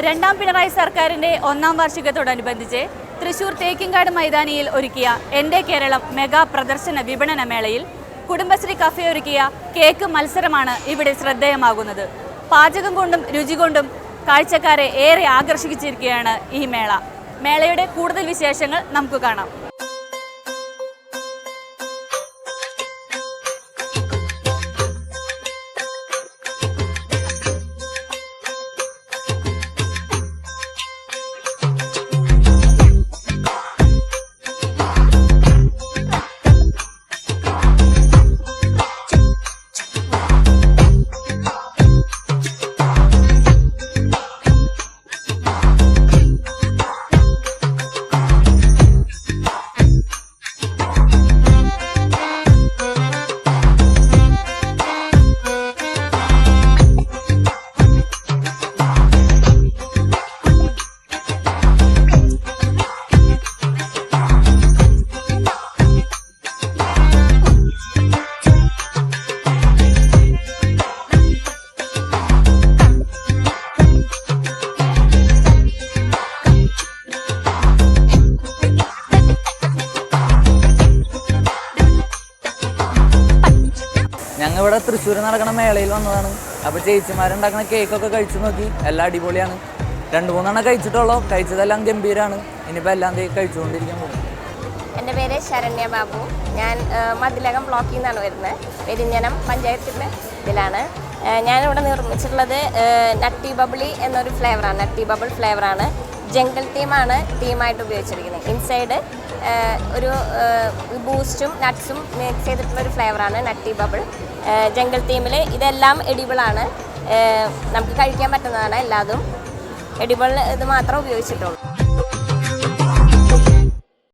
രണ്ടാം പിണറായി സർക്കാരിന്റെ ഒന്നാം വാർഷികത്തോടനുബന്ധിച്ച് തൃശൂർ തേക്കിൻകാട് മൈതാനിയിൽ ഒരുക്കിയ എൻ്റെ കേരളം മെഗാ പ്രദർശന വിപണന മേളയിൽ കുടുംബശ്രീ കഫേ ഒരുക്കിയ കേക്ക് മത്സരമാണ് ഇവിടെ ശ്രദ്ധേയമാകുന്നത്. പാചകം കൊണ്ടും രുചി കൊണ്ടും കാഴ്ചക്കാരെ ഏറെ ആകർഷിച്ചിരിക്കുകയാണ് ഈ മേള. മേളയുടെ കൂടുതൽ വിശേഷങ്ങൾ നമുക്ക് കാണാം. ഞങ്ങൾ ഇവിടെ തൃശ്ശൂർ നടക്കുന്ന മേളയിൽ വന്നതാണ്. അപ്പോൾ ചേച്ചിമാരുണ്ടാക്കുന്ന കേക്കൊക്കെ കഴിച്ചു നോക്കി, എല്ലാം അടിപൊളിയാണ്. 2-3 കഴിച്ചിട്ടുള്ളൂ, കഴിച്ചതെല്ലാം ഗംഭീരമാണ്. ഇനിയിപ്പോൾ എല്ലാം കഴിച്ചുകൊണ്ടിരിക്കാൻ പോകും. എൻ്റെ പേര് ശരണ്യ ബാബു. ഞാൻ മതിലകം ബ്ലോക്കിൽ നിന്നാണ് വരുന്നത്. പെരിഞ്ഞനം പഞ്ചായത്തിൻ്റെ ഇതിലാണ്. ഞാനിവിടെ നിർമ്മിച്ചിട്ടുള്ളത് നട്ടി ബബിളി എന്നൊരു ഫ്ലേവറാണ്. നട്ടി ബബിൾ ഫ്ലേവറാണ്. ജംഗിൾ തീമായിട്ട് ഉപയോഗിച്ചിരിക്കുന്നത്. ഇൻസൈഡ് ഒരു ബൂസ്റ്റും നട്ട്സും മിക്സ് ചെയ്തിട്ടുള്ളൊരു ഫ്ലേവറാണ് നട്ടി ബബിൾ. ജംഗിൾ തീമിൽ ഇതെല്ലാം എഡിബിളാണ്. നമുക്ക് കഴിക്കാൻ പറ്റുന്നതാണ്. എല്ലാതും എഡിബിൾ ഇത് മാത്രമേ ഉപയോഗിച്ചിട്ടുള്ളൂ.